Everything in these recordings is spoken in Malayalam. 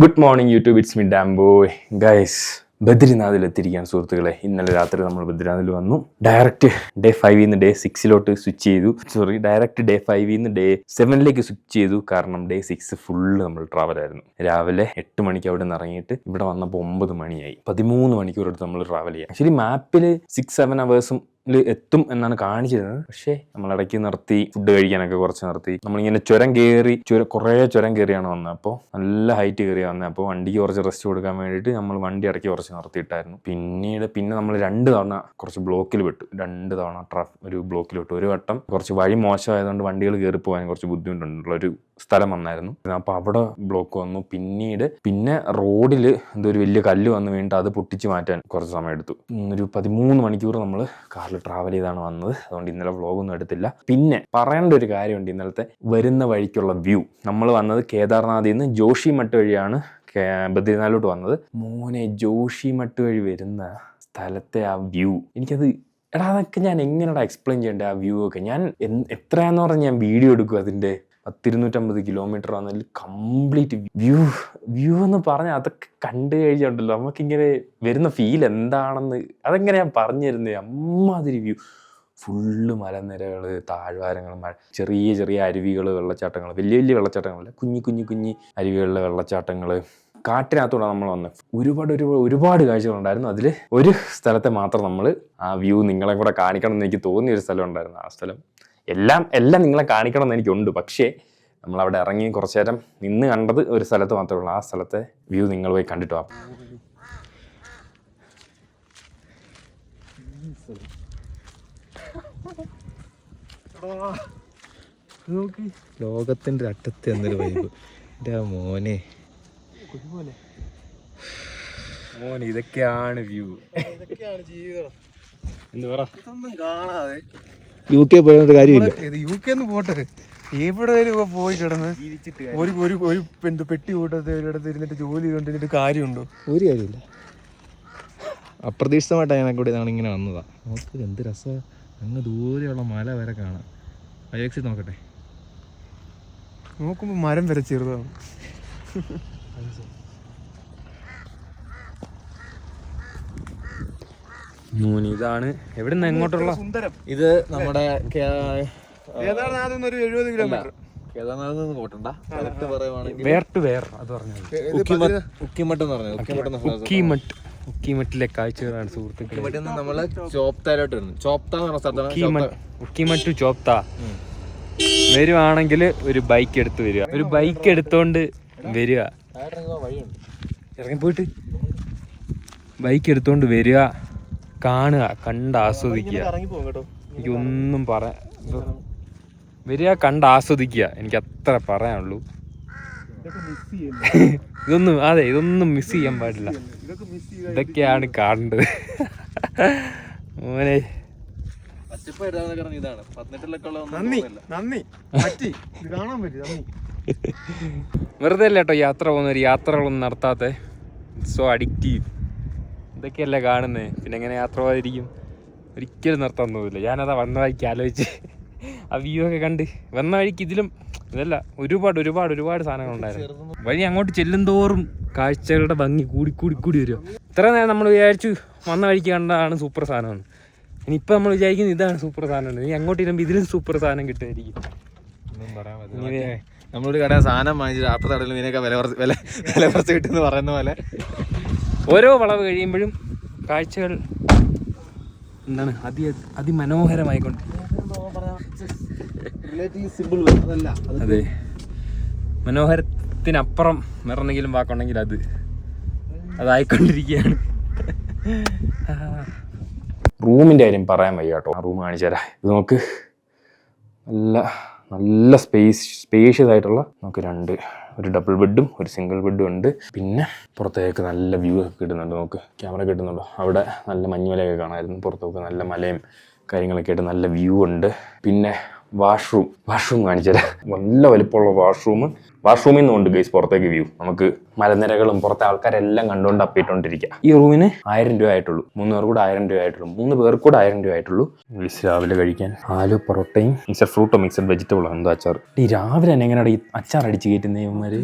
Good morning YouTube, it's me Damboy. Guys, ബദ്രിനാഥിലെത്തിയിരിക്കുകയാണ് സുഹൃത്തുക്കളെ. ഇന്നലെ രാത്രി നമ്മൾ ബദ്രിനാഥിൽ വന്നു. ഡയറക്റ്റ് ഡേ 5 ഡേ 6 സ്വിച്ച് ചെയ്തു. ഡയറക്റ്റ് ഡേ 5 ഡേ 7 സ്വിച്ച് ചെയ്തു. കാരണം ഡേ 6 ഫുള്ള് നമ്മൾ ട്രാവൽ ആയിരുന്നു. രാവിലെ 8 മണിക്ക് അവിടെ നിന്ന് ഇറങ്ങിയിട്ട് ഇവിടെ വന്നപ്പോൾ 9 മണിയായി. 13 മണിക്കൂർ എടുത്ത് നമ്മൾ ട്രാവൽ ചെയ്യാം. ആക്ച്വലി മാപ്പിൽ 6-7 അവേഴ്സും എത്തും എന്നാണ് കാണിച്ചിരുന്നത്. പക്ഷേ നമ്മൾ ഇടയ്ക്ക് നിർത്തി ഫുഡ് കഴിക്കാനൊക്കെ കുറച്ച് നിർത്തി. നമ്മളിങ്ങനെ കുറേ ചുരം കയറിയാണ് വന്നത്. അപ്പോൾ നല്ല ഹൈറ്റ് കയറിയാണ് വന്നത്. അപ്പോൾ വണ്ടിക്ക് കുറച്ച് റെസ്റ്റ് കൊടുക്കാൻ വേണ്ടിയിട്ട് നമ്മൾ വണ്ടി ഇടയ്ക്ക് കുറച്ച് നിർത്തിയിട്ടായിരുന്നു. പിന്നെ നമ്മൾ 2 തവണ കുറച്ച് ബ്ലോക്കിൽ വിട്ടു. 2 തവണ ഒരു ബ്ലോക്കിൽ വിട്ടു. ഒരു വട്ടം കുറച്ച് വഴി മോശമായതുകൊണ്ട് വണ്ടികൾ കയറി പോകാൻ കുറച്ച് ബുദ്ധിമുട്ടുള്ളൊരു സ്ഥലം വന്നായിരുന്നു. അപ്പോൾ അവിടെ ബ്ലോക്ക് വന്നു. പിന്നെ റോഡിൽ എന്തോ ഒരു വലിയ കല്ല് വന്ന് വീണിട്ട് അത് പൊട്ടിച്ച് മാറ്റാൻ കുറച്ച് സമയം എടുത്തു. ഒരു 13 മണിക്കൂർ നമ്മൾ കാറിൽ ട്രാവൽ ചെയ്താണ് വന്നത്. അതുകൊണ്ട് ഇന്നലെ വ്ളോഗൊന്നും എടുത്തില്ല. പിന്നെ പറയേണ്ട ഒരു കാര്യമുണ്ട്. ഇന്നലത്തെ വരുന്ന വഴിക്കുള്ള വ്യൂ. നമ്മൾ വന്നത് കേദാർനാഥിൽ നിന്ന് ജോഷിമഠ് വഴിയാണ് ബദ്രിനാഥിലോട്ട് വന്നത്. മോനെ, ജോഷിമഠ് വഴി വരുന്ന സ്ഥലത്തെ ആ വ്യൂ, എനിക്കത് അതൊക്കെ ഞാൻ എങ്ങനെയാ എക്സ്പ്ലെയിൻ ചെയ്യേണ്ടത്? ആ വ്യൂ ഒക്കെ ഞാൻ എത്രയാന്ന് പറഞ്ഞാൽ ഞാൻ വീഡിയോ എടുക്കും. അതിൻ്റെ 250 കിലോമീറ്റർ ആണെന്നതിൽ കംപ്ലീറ്റ് വ്യൂ എന്ന് പറഞ്ഞാൽ അതൊക്കെ കണ്ടു കഴിഞ്ഞിട്ടുണ്ടല്ലോ നമുക്കിങ്ങനെ വരുന്ന ഫീൽ എന്താണെന്ന് അതെങ്ങനെ ഞാൻ പറഞ്ഞു തരുന്നത്? അമ്മാതിരി വ്യൂ. ഫുള്ള് മലനിരകൾ, താഴ്വാരങ്ങൾ, ചെറിയ ചെറിയ അരുവികൾ, വെള്ളച്ചാട്ടങ്ങൾ, വലിയ വലിയ വെള്ളച്ചാട്ടങ്ങളല്ല, കുഞ്ഞി അരുവികളിലെ വെള്ളച്ചാട്ടങ്ങൾ. കാട്ടിനകത്തൂടെ നമ്മൾ വന്നത്. ഒരുപാട് കാഴ്ചകളുണ്ടായിരുന്നു. അതിൽ ഒരു സ്ഥലത്തെ മാത്രം നമ്മൾ ആ വ്യൂ നിങ്ങളെ കൂടെ കാണിക്കണം എന്ന് എനിക്ക് തോന്നിയ ഒരു സ്ഥലം ഉണ്ടായിരുന്നു. ആ സ്ഥലം എല്ലാം നിങ്ങളെ കാണിക്കണം എന്ന് എനിക്കുണ്ട്. പക്ഷേ നമ്മളവിടെ ഇറങ്ങി കുറച്ചു നേരം നിന്ന് കണ്ടത് ഒരു സ്ഥലത്ത് മാത്രമേ ഉള്ളൂ. ആ സ്ഥലത്തെ വ്യൂ നിങ്ങൾ പോയി കണ്ടിട്ട് വാ. ലോകത്തിന്റെ അറ്റത്ത് എന്നൊരു വൈബ്. മോനെ ഇതൊക്കെയാണ് വ്യൂ. എന്ത് പറ, കാണാതെ UK പോയിട്ട് കാര്യമില്ല. UK പോട്ടെ, എവിടെ പോയി കിടന്ന് ഒരു പെട്ടി കൂട്ടത്തെ ഒരിടത്ത് ഇരുന്നിട്ട് ജോലി ചെയ്തോണ്ടിരുന്നിട്ട് കാര്യമുണ്ടോ? ഒരു കാര്യമില്ല. അപ്രതീക്ഷിതമായിട്ട് ഞങ്ങൾ ഇങ്ങനെ വന്നതാ. നോക്ക് എന്ത് രസം. അങ്ങ് ദൂരെയുള്ള മല വരെ കാണാം. അയക്സി നോക്കട്ടെ. നോക്കുമ്പോ മരം വരെ ചെറുതാണ്. ഇതാണ് എവിടെ നിന്ന് എങ്ങോട്ടുള്ള സുന്ദരം. ഇത് നമ്മുടെ കേദാർനാഥ് ഒരു 70 കിലോമീറ്റർ. കേദാർനാഥ് നിന്ന് പോട്ടണ്ട. ഉക്കിമഠിലെ കാഴ്ചകളാണ് സുഹൃത്തുക്കളെ. നമ്മള് ചോപ്തയിലോട്ട് വരുന്നു. ചോപ്ത എന്ന് പറഞ്ഞ സ്ഥലത്താണ്. ഉക്കിമഠ് ടു ചോപ്ത വരുവാണെങ്കിൽ ഒരു ബൈക്ക് എടുത്ത് വരിക. ഒരു ബൈക്ക് എടുത്തോണ്ട് വരിക. ഇറങ്ങിപ്പോയിട്ട് ബൈക്ക് എടുത്തോണ്ട് വരിക, കാണുക, കണ്ട് ആസ്വദിക്കുക. എനിക്കൊന്നും വരിക, കണ്ട് ആസ്വദിക്കുക. എനിക്ക് അത്ര പറയാനുള്ളൂ. ഇതൊന്നും മിസ് ചെയ്യാൻ പാടില്ല. ഇതൊക്കെയാണ് കാണേണ്ടത്. മോനെ, വെറുതെ അല്ല കേട്ടോ യാത്ര പോകുന്നവർ. യാത്രകളൊന്നും നടത്താത്ത സോ അഡിക്റ്റീവ്. ഇതൊക്കെയല്ലേ കാണുന്നത്. പിന്നെ എങ്ങനെ യാത്ര പോകാതിരിക്കും? ഒരിക്കലും നിർത്താൻ തോന്നില്ല. ഞാനതാ വന്ന വഴിക്ക് ആലോചിച്ച് ആ വ്യൂ ഒക്കെ കണ്ട് വന്ന വഴിക്ക് ഇതല്ല ഒരുപാട് സാധനങ്ങളുണ്ടായിരുന്നു. വഴി അങ്ങോട്ട് ചെല്ലും തോറും കാഴ്ചകളുടെ ഭംഗി കൂടി വരിക. ഇത്ര നേരം നമ്മൾ വിചാരിച്ചു വന്ന വഴിക്ക് കണ്ടതാണ് സൂപ്പർ സാധനമാണ്. ഇനിയിപ്പോൾ നമ്മൾ വിചാരിക്കുന്നത് ഇതാണ് സൂപ്പർ സാധനം. ഇനി അങ്ങോട്ട് ഇരുമ്പോൾ ഇതിലും സൂപ്പർ സാധനം കിട്ടുമായിരിക്കും. നമ്മളൊരു കട സാധനം വാങ്ങിച്ചിട്ട് അപ്പുറത്തെ കടയിൽ ഇതിനൊക്കെ വില കുറച്ച് കിട്ടുമെന്ന് പറയുന്ന പോലെ ഓരോ വളവ് കഴിയുമ്പോഴും കാഴ്ചകൾ എന്താണ് അതിമനോഹരമായിക്കൊണ്ട്. അതെ, മനോഹരത്തിനപ്പുറം വേറെന്തെങ്കിലും വാക്കുണ്ടെങ്കിൽ അതായിക്കൊണ്ടിരിക്കുകയാണ്. റൂമിൻ്റെ കാര്യം പറയാൻ വയ്യ കേട്ടോ. റൂം കാണിച്ചു തരാം. ഇത് നോക്ക്, നല്ല സ്പേഷ്യസ് ആയിട്ടുള്ള നമുക്ക് ഒരു ഡബിൾ ബെഡും ഒരു സിംഗിൾ ബെഡും ഉണ്ട്. പിന്നെ പുറത്തേക്ക് നല്ല വ്യൂ ഒക്കെ കിട്ടുന്നുണ്ട്. നോക്ക്, ക്യാമറ കിട്ടുന്നുണ്ടോ? അവിടെ നല്ല മഞ്ഞുമലയൊക്കെ കാണാമായിരുന്നു. പുറത്തേക്ക് നല്ല മലയും കാര്യങ്ങളൊക്കെ ആയിട്ട് നല്ല വ്യൂ ഉണ്ട്. പിന്നെ വാഷ്റൂം കാണിച്ചുതരാം. നല്ല വലിപ്പമുള്ള വാഷ്റൂമിൽ നിന്നുണ്ട് ഗൈസ് പുറത്തേക്ക് വ്യൂ. നമുക്ക് മലനിരകളും പുറത്തെ ആൾക്കാരെല്ലാം കണ്ടുകൊണ്ട് അപ്പിയിട്ടുകൊണ്ടിരിക്കുക. ഈ റൂമിന് 1000 രൂപ ആയിട്ടുള്ളൂ. 3 പേർ കൂടെ 1000 രൂപ ആയിട്ടുള്ളൂ. 3 പേർക്ക് കൂടെ 1000 രൂപ ആയിട്ടുള്ളൂ. രാവിലെ കഴിക്കാൻ ആലു പൊറോട്ടയും മിക്സഡ് ഫ്രൂട്ടോ മിക്സഡ് വെജിറ്റബിളോ എന്തോ അച്ചാർ. ഈ രാവിലെ തന്നെ എങ്ങനെയാണ് ഈ അച്ചാർ അടിച്ച് കയറ്റുന്ന ഇവന്മാര്?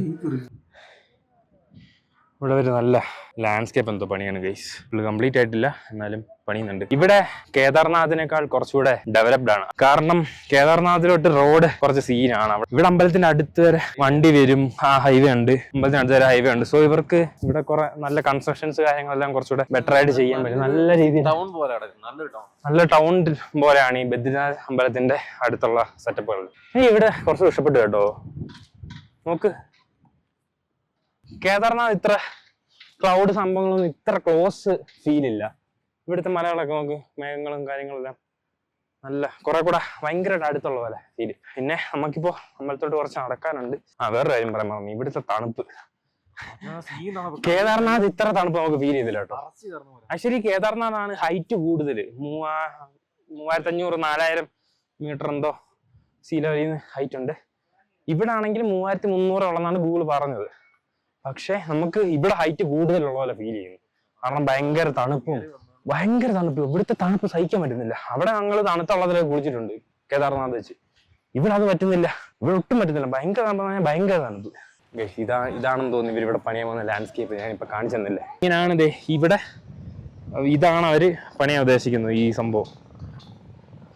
ഇവിടെ ഒരു നല്ല ലാൻഡ്സ്കേപ്പ് എന്തോ പണിയാണ് ഗൈസ്. ഫുള്ള് കംപ്ലീറ്റ് ആയിട്ടില്ല, എന്നാലും പണിയുന്നുണ്ട്. ഇവിടെ കേദാർനാഥിനേക്കാൾ കുറച്ചുകൂടെ ഡെവലപ്ഡ് ആണ്. കാരണം കേദാർനാഥിലോട്ട് റോഡ് കുറച്ച് സീനാണ്. ഇവിടെ അമ്പലത്തിന്റെ അടുത്ത് വരെ വണ്ടി വരും, ആ ഹൈവേ ഉണ്ട്, അമ്പലത്തിന്റെ അടുത്ത് വരെ ഹൈവേ ഉണ്ട്. സോ ഇവർക്ക് ഇവിടെ കുറെ നല്ല കൺസ്ട്രക്ഷൻസ് കാര്യങ്ങളെല്ലാം കുറച്ചുകൂടെ ബെറ്റർ ആയിട്ട് ചെയ്യാൻ പറ്റും. നല്ല രീതിയിൽ നല്ല ടൗൺ പോലെയാണ് ഈ ബദ്രിനാഥ് അമ്പലത്തിന്റെ അടുത്തുള്ള സെറ്റപ്പുകൾ. ഇവിടെ കുറച്ച് ഇഷ്ടപ്പെട്ടു കേട്ടോ. നോക്ക്, കേദാർനാഥ് ഇത്ര ക്ലൗഡ് സംഭവങ്ങളൊന്നും ഇത്ര ക്ലോസ് ഫീൽ ഇല്ല. ഇവിടുത്തെ മലകളൊക്കെ നോക്ക്, മേഘങ്ങളും കാര്യങ്ങളെല്ലാം നല്ല കുറെ കൂടെ ഭയങ്കരമായിട്ട് അടുത്തുള്ള പോലെ ഫീല്. പിന്നെ നമുക്കിപ്പോ അമ്പലത്തോട്ട് കുറച്ച് നടക്കാനുണ്ട്. വേറൊരു കാര്യം പറയാൻ പറഞ്ഞു, ഇവിടുത്തെ തണുപ്പ്. കേദാർനാഥ് ഇത്ര തണുപ്പ് നമുക്ക് ഫീൽ ചെയ്തില്ല കേട്ടോ. ആക്ച്വലി കേദാർനാഥ് ആണ് ഹൈറ്റ് കൂടുതൽ, 3500-4000 മീറ്റർ എന്തോ സീ ലെവലിൽ നിന്ന് ഹൈറ്റ് ഉണ്ട്. ഇവിടെ ആണെങ്കിൽ 3300 ഉള്ളതാണ് ഗൂഗിൾ പറഞ്ഞത്. പക്ഷെ നമുക്ക് ഇവിടെ ഹൈറ്റ് കൂടുതലുള്ള പോലെ ഫീൽ ചെയ്യുന്നു. കാരണം ഭയങ്കര തണുപ്പും. ഇവിടുത്തെ തണുപ്പ് സഹിക്കാൻ പറ്റുന്നില്ല. അവിടെ ഞങ്ങൾ തണുത്ത വെള്ളത്തിലൊക്കെ കുളിച്ചിട്ടുണ്ട് കേദാർനാഥ് വെച്ച്. ഇവിടെ അത് പറ്റുന്നില്ല, ഇവിടെ ഒട്ടും പറ്റുന്നില്ല. ഭയങ്കര തണുപ്പ്. ഇതാണെന്ന് തോന്നുന്നു ഇവർ ഇവിടെ പണിയാൻ പോകുന്ന ലാൻഡ്സ്കേപ്പ്. ഞാനിപ്പോൾ കാണിച്ചു തന്നില്ലേ, ഇങ്ങനെയാണ് ഇവിടെ. ഇതാണ് അവര് പണിയാൻ ഉദ്ദേശിക്കുന്നത്. ഈ സംഭവം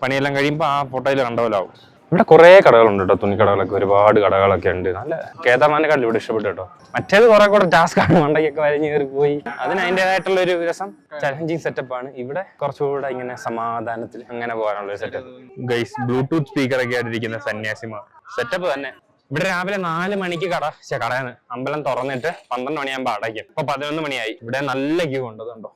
പണിയെല്ലാം കഴിയുമ്പോൾ ആ ഫോട്ടോയിൽ കണ്ട പോലെ ആവും. ഇവിടെ കുറെ കടകളുണ്ട് കേട്ടോ, തുണിക്കടകളൊക്കെ ഒരുപാട് കടകളൊക്കെ ഉണ്ട്. നല്ല കേദാർനാഥിനെക്കാട്ടിലും ഇവിടെ ഇഷ്ടപ്പെട്ടു കേട്ടോ. മറ്റേത് കുറെ കൂടെ ടാസ്ക് ആണ്, മണ്ടയ്ക്കൊക്കെ വരഞ്ഞ് കയറി പോയി. അതിന് അതിൻ്റെതായിട്ടുള്ള ഒരു രസം, ചലഞ്ചിങ് സെറ്റപ്പ് ആണ്. ഇവിടെ കുറച്ചുകൂടെ ഇങ്ങനെ സമാധാനത്തിൽ അങ്ങനെ പോകാനുള്ള ഒരു സെറ്റപ്പ്. ഗൈസ്, ബ്ലൂടൂത്ത് സ്പീക്കർ ഒക്കെ ആയിട്ടിരിക്കുന്ന സന്യാസിമാർ സെറ്റപ്പ് തന്നെ. ഇവിടെ രാവിലെ 4 മണിക്ക് കടയാണ് അമ്പലം തുറന്നിട്ട് 12 മണിയാകുമ്പോൾ അടയ്ക്കും. ഇപ്പൊ 11 മണിയായി. ഇവിടെ നല്ല ക്യൂ ഉണ്ട്, അതുണ്ടോ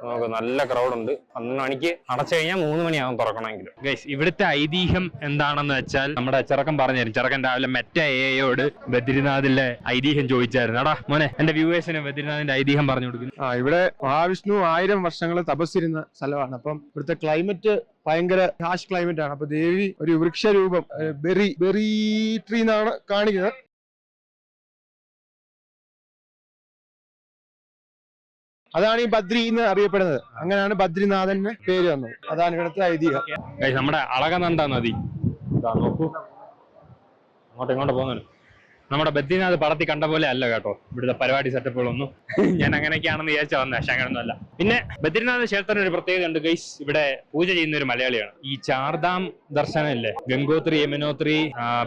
നമുക്ക് നല്ല ക്രൗഡ് ഉണ്ട്. 12 മണിക്ക് അടച്ചു കഴിഞ്ഞാൽ 3 മണിയാകും തുറക്കണമെങ്കിലും. ഗൈസ്, ഇവിടുത്തെ ഐതിഹ്യം എന്താണെന്ന് വെച്ചാൽ നമ്മുടെ ചെറുക്കൻ പറഞ്ഞുതരും. ചെറുക്കൻ രാവിലെ മെറ്റ എയോട് ബദ്രിനാഥിലെ ഐതിഹ്യം ചോദിച്ചായിരുന്നു. എടാ മോനെ, എന്റെ വ്യൂവേഴ്സിന് ബദ്രിനാഥിന്റെ ഐതിഹ്യം പറഞ്ഞു കൊടുക്കുന്നു. ഇവിടെ മഹാവിഷ്ണു 1000 വർഷങ്ങൾ തപസ്സിരുന്ന സ്ഥലമാണ്. അപ്പം ഇവിടുത്തെ ക്ലൈമറ്റ് ഭയങ്കര ഹാഷ് ക്ലൈമറ്റ് ആണ്. അപ്പൊ ദേവി ഒരു വൃക്ഷരൂപം, ബെറി ട്രീ എന്നാണ് കാണിക്കുന്നത്. അതാണ് ഈ ബദ്രി എന്ന് അറിയപ്പെടുന്നത്. അങ്ങനെയാണ് ബദ്രിനാഥന് പേര് വന്നത്. അതാണ് ഇവിടുത്തെ ഐതിഹ്യം. നമ്മുടെ അളകനന്ദ നദി നോക്കൂ, അങ്ങോട്ട് ഇങ്ങോട്ട് പോകുന്നു. നമ്മുടെ ബദ്രിനാഥ് പടത്തി കണ്ട പോലെ അല്ല കേട്ടോ ഇവിടുത്തെ പരിപാടി സെറ്റപ്പുകളൊന്നും. ഞാൻ അങ്ങനെയൊക്കെയാണെന്ന് വിചാരിച്ചാ വന്നത്, പക്ഷെ അങ്ങനെയൊന്നും അല്ല. പിന്നെ ബദ്രിനാഥ് ക്ഷേത്രത്തിന് ഒരു പ്രത്യേകത ഉണ്ട് ഗൈസ്. ഇവിടെ പൂജ ചെയ്യുന്ന ഒരു മലയാളിയാണ്. ഈ ചാർധാം ദർശനം ഇല്ലേ, ഗംഗോത്രി, യമുനോത്രി,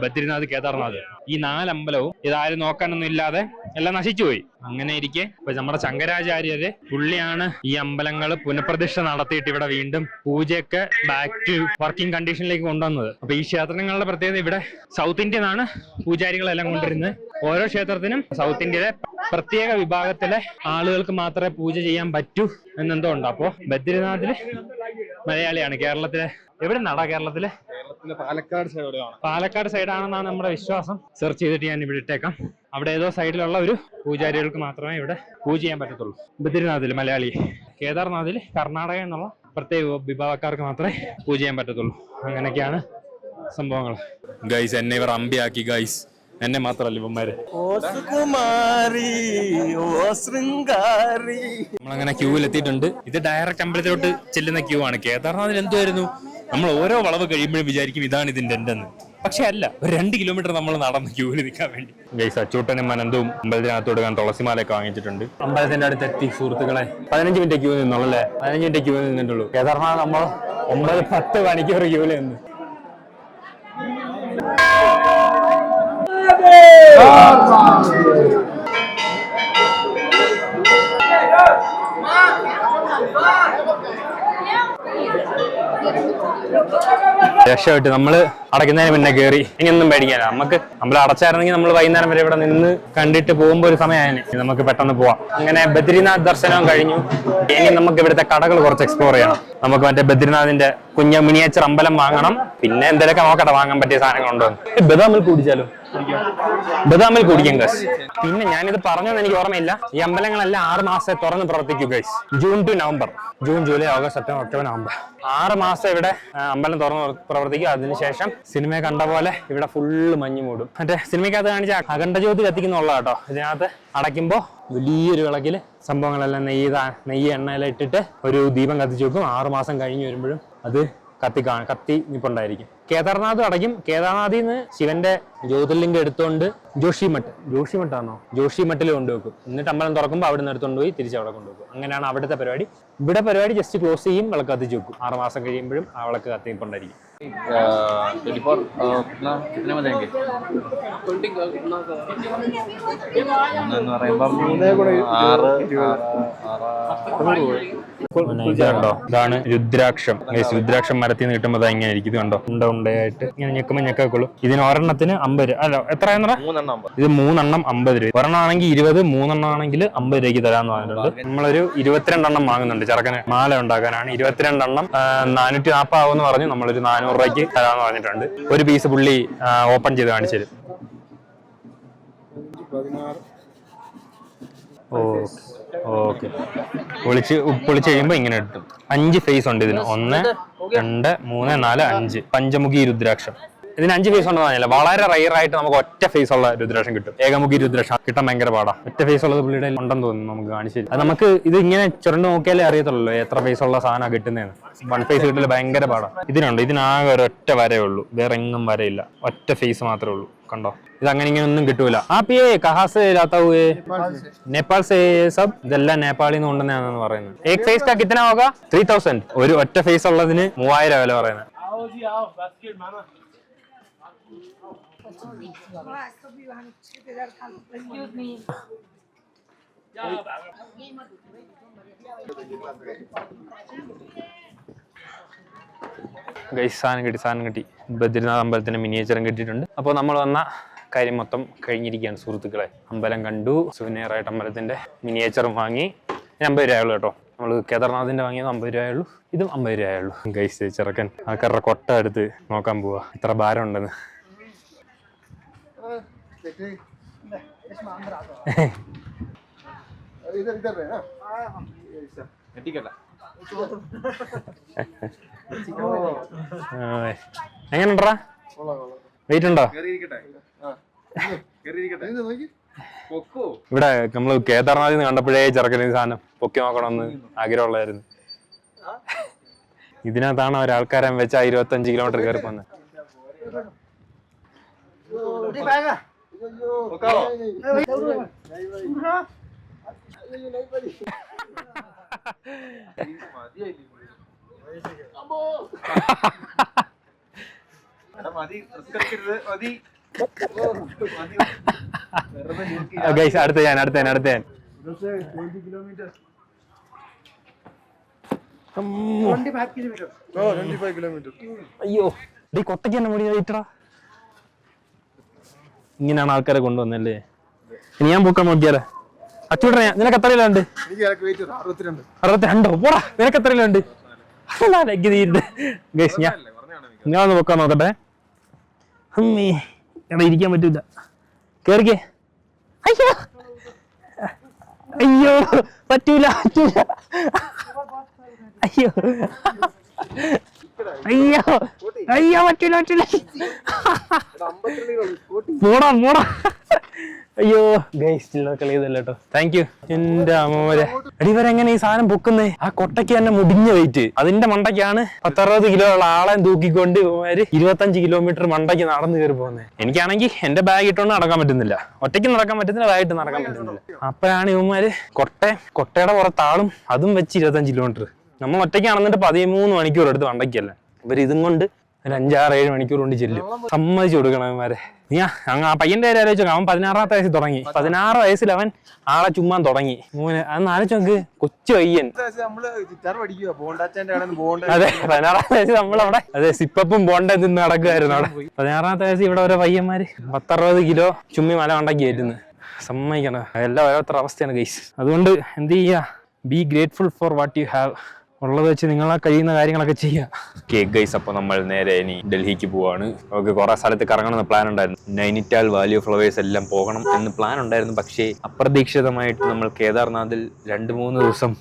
ബദ്രിനാഥ്, കേദാർനാഥ്, ഈ 4 അമ്പലവും ഇതാരും നോക്കാനൊന്നും ഇല്ലാതെ എല്ലാം നശിച്ചുപോയി. അങ്ങനെ ഇരിക്കെ ഇപ്പൊ നമ്മുടെ ശങ്കരാചാര്യര് പുള്ളിയാണ് ഈ അമ്പലങ്ങൾ പുനഃപ്രതിഷ്ഠ നടത്തിയിട്ട് ഇവിടെ വീണ്ടും പൂജയൊക്കെ ബാക്ക് ടു വർക്കിംഗ് കണ്ടീഷനിലേക്ക് കൊണ്ടുവന്നത്. അപ്പൊ ഈ ക്ഷേത്രങ്ങളുടെ പ്രത്യേകത, ഇവിടെ സൗത്ത് ഇന്ത്യൻ ആണ് പൂജാരികളെല്ലാം കൊണ്ടുവരുന്നത്. ഓരോ ക്ഷേത്രത്തിനും സൗത്ത് ഇന്ത്യയിലെ പ്രത്യേക വിഭാഗത്തിലെ ആളുകൾക്ക് മാത്രമേ പൂജ ചെയ്യാൻ പറ്റൂ എന്നെന്തോ ഉണ്ട്. അപ്പോ ബദ്രിനാഥില് മലയാളിയാണ്. കേരളത്തിലെ എവിടെ നടാ? കേരളത്തിലെ പാലക്കാട് സൈഡാണെന്നാണ് നമ്മുടെ വിശ്വാസം. സെർച്ച് ചെയ്തിട്ട് ഞാൻ ഇവിടെ ഇട്ടേക്കാം. അവിടെ ഏതോ സൈഡിലുള്ള ഒരു പൂജാരികൾക്ക് മാത്രമേ ഇവിടെ പൂജ ചെയ്യാൻ പറ്റത്തുള്ളൂ. ബദ്രിനാഥിൽ മലയാളി, കേദാർനാഥിൽ കർണാടക എന്നുള്ള പ്രത്യേക വിഭാഗക്കാർക്ക് മാത്രമേ പൂജ ചെയ്യാൻ പറ്റത്തുള്ളൂ. അങ്ങനെയൊക്കെയാണ് സംഭവങ്ങൾ. ഗൈസ്, എന്നെ ഇവർ അമ്പിയാക്കി ഗൈസ്. എന്നെ മാത്രല്ല ഇവന്മാര്. നമ്മളങ്ങനെ ക്യൂവിൽ എത്തിയിട്ടുണ്ട്. ഇത് ഡയറക്റ്റ് അമ്പലത്തിലോട്ട് ചെല്ലുന്ന ക്യൂ ആണ്. കേദാർനാഥിൽ എന്തുവായിരുന്നു, നമ്മൾ ഓരോ വളവ് കഴിയുമ്പോഴും വിചാരിക്കും ഇതാണ് ഇതിന്റെ എന്തെന്ന്. പക്ഷെ അല്ല, ഒരു 2 കിലോമീറ്റർ നമ്മൾ നടന്ന് ക്യൂവിൽ നിൽക്കാൻ വേണ്ടി. ഗൈസ്, അച്ചൂട്ടനും മനന്തും അമ്പലത്തിനകത്തോട് ഞാൻ തുളസിമാലയൊക്കെ വാങ്ങിച്ചിട്ടുണ്ട്. അമ്പലത്തിന്റെ അടുത്ത് എത്തി സുഹൃത്തുക്കളെ. 15 മിനിറ്റ് ക്യൂ നിന്നുള്ളല്ലേ, 15 മിനിറ്റ് ക്യൂ നിന്നിട്ടുള്ളൂ. കേദാർനാഥ് നമ്മൾ 9-10 മണിക്കൂർ ക്യൂവിൽ നിന്ന്. രക്ഷപ്പെട്ട് നമ്മള് അടയ്ക്കുന്നതിന് മുന്നേ കയറി. ഇനിയൊന്നും പേടിക്കാനില്ല. നമുക്ക് അമ്പലം അടച്ചായിരുന്നെങ്കിൽ നമ്മൾ വൈകുന്നേരം വരെ ഇവിടെ നിന്ന് കണ്ടിട്ട് പോകുമ്പോൾ ഒരു സമയമായതിന് നമുക്ക് പെട്ടെന്ന് പോവാം. അങ്ങനെ ബദ്രിനാഥ് ദർശനം കഴിഞ്ഞു. ഇനി നമുക്ക് ഇവിടുത്തെ കടകൾ കുറച്ച് എക്സ്പ്ലോർ ചെയ്യണം. നമുക്ക് മറ്റേ ബദ്രിനാഥിന്റെ മിനിയേച്ചർ അമ്പലം വാങ്ങണം. പിന്നെ എന്തെങ്കിലുമൊക്കെ നോക്കട്ടെ വാങ്ങാൻ പറ്റിയ സാധനങ്ങളുണ്ടോ. ബദാം മിൽക്ക് കുടിച്ചാലോ? ബദാം മിൽക്ക് കുടിക്കാം ഗൈസ്. പിന്നെ ഞാനിത് പറഞ്ഞതെന്ന് എനിക്ക് ഓർമ്മയില്ല. ഈ അമ്പലങ്ങളെല്ലാം 6 മാസം തുറന്ന് പ്രവർത്തിക്കും guys. June to November, June, July, August, September, October, November, 6 മാസം ഇവിടെ അമ്പലം തുറന്ന് പ്രവർത്തിക്കും. അതിനുശേഷം സിനിമ കണ്ട പോലെ ഇവിടെ ഫുള്ള് മഞ്ഞ് മൂടും. മറ്റേ സിനിമയ്ക്കകത്ത് കാണിച്ച അഖണ്ഡജ്യോതി കത്തിക്കുന്നുള്ള കേട്ടോ. ഇതിനകത്ത് അടയ്ക്കുമ്പോൾ വലിയൊരു വിളക്കില് സംഭവങ്ങളെല്ലാം നെയ്യ് എണ്ണയെല്ലാം ഇട്ടിട്ട് ഒരു ദീപം കത്തിച്ചു വെക്കും. 6 മാസം കഴിഞ്ഞ് വരുമ്പോഴും അത് കത്തി നിപ്പുണ്ടായിരിക്കും. കേദാർനാഥ് അടയ്ക്കും. കേദാർനാഥിൽ നിന്ന് ശിവന്റെ ജ്യോതിർലിംഗം എടുത്തുകൊണ്ട് ജോഷിമഠിൽ കൊണ്ടുവെക്കും. എന്നിട്ട് അമ്പലം തുറക്കുമ്പോൾ അവിടെ നിന്ന് എടുത്തുകൊണ്ട് പോയി തിരിച്ച് അവിടെ കൊണ്ടുവെക്കും. അങ്ങനെയാണ് അവിടുത്തെ പരിപാടി. ഇവിടെ പരിപാടി ജസ്റ്റ് ക്ലോസ് ചെയ്യും, വിളക്ക് കത്തിച്ച് വെക്കും. 6 മാസം കഴിയുമ്പോഴും ആ വിളക്ക് കത്തിപ്പുണ്ടായിരിക്കും. 24 कितने में देंगे എന്ന് പറയുമ്പോ 6 കണ്ടോ, ഇതാണ് രുദ്രാക്ഷം. രുദ്രാക്ഷം മരത്തിൽ നിന്ന് കിട്ടുമ്പോൾ ഇങ്ങനെ ആയിരിക്കും. ഇത് കണ്ടോ, ഉണ്ടയായിട്ട് ഇങ്ങനെ ഞെക്കുമ്പോൾ ഞെക്കൊള്ളൂ. ഇതിന് ഒരെണ്ണത്തിന് 50 രൂപ. അല്ല, എത്രയാണെന്ന് പറയാം? 3 എണ്ണം. ഇത് 3 എണ്ണം 50 രൂപ. ഒരെണ്ണം ആണെങ്കിൽ 20, 3 എണ്ണം ആണെങ്കിൽ 50 രൂപയ്ക്ക് തരാന്ന് പറഞ്ഞിട്ടുണ്ട്. നമ്മളൊരു 22 എണ്ണം വാങ്ങുന്നുണ്ട്. ചെറുക്കന് മാല ഉണ്ടാക്കാനാണ്. 22 എണ്ണം 440 ആവുമെന്ന് പറഞ്ഞു. നമ്മളൊരു 400 രൂപയ്ക്ക് തരാന്ന് പറഞ്ഞിട്ടുണ്ട്. ഒരു പീസ് പുള്ളി ഓപ്പൺ ചെയ്ത് കാണിച്ചു തരും. ഓക്കെ. പൊളിച്ച് കഴിയുമ്പോ ഇങ്ങനെ കിട്ടും. 5 ഫേസ് ഉണ്ട് ഇതിന്. 1, 2, 3, 4, 5 പഞ്ചമുഖി രുദ്രാക്ഷം. ഇതിന് 5 ഫേസ് ഉണ്ടെന്ന് പറഞ്ഞില്ല. വളരെ റയർ ആയിട്ട് നമുക്ക് ഒറ്റ ഫേസ് ഉള്ള രുദ്രാക്ഷം കിട്ടും. ഏകമുഖി രുദ്രാക്ഷം കിട്ടാൻ ഭയങ്കര പാടാ. ഒറ്റ ഫേസ് ഉള്ളത് പുള്ളിയുടെ ഉണ്ടെന്ന് തോന്നുന്നു. നമുക്ക് കാണിച്ചു. അത് നമുക്ക് ഇത് ഇങ്ങനെ ചുരണ്ട് നോക്കിയാലേ അറിയത്തുള്ളൂ എത്ര ഫേസ് ഉള്ള സാധനം കിട്ടുന്നതെന്ന്. 1 ഫേസ് കിട്ടില്ല, ഭയങ്കര പാടാ. ഇതിനാകെ ഒരൊറ്റ വരേ ഉള്ളൂ, വേറെ എങ്ങും വരയില്ല. ഒറ്റ ഫേസ് മാത്രമേ ഉള്ളൂ. കണ്ടോ, ഇത് അങ്ങനെ ഇങ്ങനെ ഒന്നും കിട്ടൂല. നേപ്പാൾ സബ് ഇതെല്ലാം നേപ്പാളിൽ നിന്ന് കൊണ്ടുവന്നാണെന്ന് പറയുന്നത്. ഏക് ഫേസ് കാ കിത്തന ഹോഗാ? 3000. ഒരു ഒറ്റ ഫേസ് ഉള്ളതിന് 3000 വില പറയുന്നത്. സാധനം കിട്ടി. ബദ്രിനാഥ് അമ്പലത്തിന്റെ മിനിയേച്ചറും കിട്ടിയിട്ടുണ്ട്. അപ്പോൾ നമ്മൾ വന്ന കാര്യം മൊത്തം കഴിഞ്ഞിരിക്കുകയാണ് സുഹൃത്തുക്കളെ. അമ്പലം കണ്ടു, സുവനീറായിട്ട് അമ്പലത്തിന്റെ മിനിയേച്ചറും വാങ്ങി. 50 രൂപയുള്ളൂ കേട്ടോ. നമ്മൾ കേദാർനാഥിന്റെ വാങ്ങിയത് 50 രൂപയുള്ളൂ. ഇതും 50 രൂപയുള്ളൂ. ഗൈസ്, ചെറുക്കൻ ആൾക്കാരുടെ കൊട്ട എടുത്ത് നോക്കാൻ പോവാ ഇത്ര ഭാരം ഉണ്ടെന്ന്. എങ്ങനെണ്ടാ, വെയിറ്റ് ഉണ്ടോ? ഇവിടെ നമ്മള് കേദാർനാഥിൽ നിന്ന് കണ്ടപ്പോഴേ ചെറുക്കന് ഈ സാധനം പൊക്കി നോക്കണമെന്ന് ആഗ്രഹമുള്ളായിരുന്നു. ഇതിനകത്താണ് ഒരാൾക്കാരെ വെച്ച 25 കിലോമീറ്റർ കയറി പോന്നെ. അടുത്ത ഞാൻ അയ്യോ, കൊട്ടയ്ക്ക് തന്നെ മുടി വെയിറ്റടാ. ഇങ്ങനെയാണ് ആൾക്കാരെ കൊണ്ടുവന്നല്ലേ. ഞാൻ പൊക്കാൻ നോക്കിയാലേ. അച്ചൂട്ട, നിനക്ക് എത്ര കിലോ ഉണ്ട്? 62. പോടാ, നിനക്ക് എത്ര കിലോ ഉണ്ട്? ഞാൻ ഒന്ന് പൊക്കാൻ നോക്കട്ടെ. അമ്മേ, എടാ ഇരിക്കാൻ പറ്റൂല. കേറിക്കേ. അയ്യോ പറ്റൂല. അയ്യോ പറ്റൂല. പോടാ. അയ്യോ ഗൈസ്, കളി ചെയ്തല്ലോ കേട്ടോ. Thank you. എന്റെ അമ്മോരെ, എടിവരെങ്ങനെ ഈ സാധനം പൊക്കുന്നേ? ആ കൊട്ടയ്ക്ക് തന്നെ മുടിഞ്ഞ വെയിറ്റ്. അതിന്റെ മണ്ടയ്ക്കാണ് 10-60 കിലോ ഉള്ള ആളെ തൂക്കിക്കൊണ്ട് 25 കിലോമീറ്റർ മണ്ടയ്ക്ക് നടന്നു കയറി പോകുന്നത്. എനിക്കാണെങ്കിൽ എന്റെ ബാഗ് ഇട്ടോണ്ട് നടക്കാൻ പറ്റുന്നില്ല. ഒറ്റയ്ക്ക് നടക്കാൻ പറ്റുന്നില്ല, ബാഗിട്ട് നടക്കാൻ പറ്റുന്നില്ല. അപ്പോഴാണ് ഇവന്മാര് കൊട്ടയുടെ പുറത്താളും അതും വെച്ച് 25 കിലോമീറ്റർ. നമ്മൾ ഒറ്റയ്ക്ക് നടന്നിട്ട് 13 മണിക്കൂർ എടുത്ത് മണ്ടയ്ക്കല്ല. ഇവർ ഇതും കൊണ്ട് ഒരു 5-6-7 മണിക്കൂർ കൊണ്ട് ചെല്ലും. സമ്മതിച്ചു കൊടുക്കണം അവന്മാരെ. ആ പയ്യന്റെ കാര്യം ആലോചിച്ചു. അവൻ 16-ാമത്തെ വയസ്സിൽ തുടങ്ങി. 16 വയസ്സിൽ അവൻ ആളെ ചുമ്മാൻ തുടങ്ങി. അതൊന്ന് ആലോചിച്ച് നോക്ക്, കൊച്ചു പയ്യൻ. അതെ, 16-ാമത്തെ വയസ്സിൽ നമ്മളവിടെ സിപ്പപ്പും ബോണ്ട നിന്ന് നടക്കുമായിരുന്നു അവിടെ. 16-ാമത്തെ വയസ്സിൽ ഇവിടെ ഓരോ പയ്യന്മാര് 10-60 കിലോ ചുമ്മി മല മണ്ടക്കി കയറ്റുന്നു. സമ്മതിക്കണം. എല്ലാം ഓരോരുത്തർ അവസ്ഥയാണ് ഗൈസ്. അതുകൊണ്ട് എന്ത് ചെയ്യാ, B grateful four what you have. ഉള്ളത് വെച്ച് നിങ്ങളാ കഴിയുന്ന കാര്യങ്ങളൊക്കെ ചെയ്യാം. ഗൈസ്, അപ്പോൾ നമ്മൾ നേരെ ഇനി ഡൽഹിക്ക് പോവാണ്. നമുക്ക് കുറെ സ്ഥലത്ത് കറങ്ങണമെന്ന് പ്ലാൻ ഉണ്ടായിരുന്നു. നൈനിറ്റാൽ, വാലി ഓഫ് ഫ്ലവേഴ്സ് എല്ലാം പോകണം എന്ന് പ്ലാൻ ഉണ്ടായിരുന്നു. പക്ഷേ അപ്രതീക്ഷിതമായിട്ട് നമ്മൾ കേദാർനാഥിൽ 2-3 ദിവസം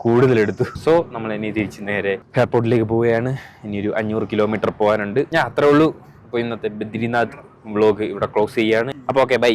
കൂടുതലെടുത്തു. സോ നമ്മൾ ഇനി തിരിച്ച് നേരെ എയർപോർട്ടിലേക്ക് പോവുകയാണ്. ഇനി ഒരു 500 കിലോമീറ്റർ പോകാനുണ്ട്. അത്രേ ഉള്ളൂ. അപ്പോൾ ഇന്നത്തെ ബദ്രിനാഥ് വ്ളോഗ് ഇവിടെ ക്ലോസ് ചെയ്യാണ്. അപ്പോൾ ഓക്കെ, ബൈ.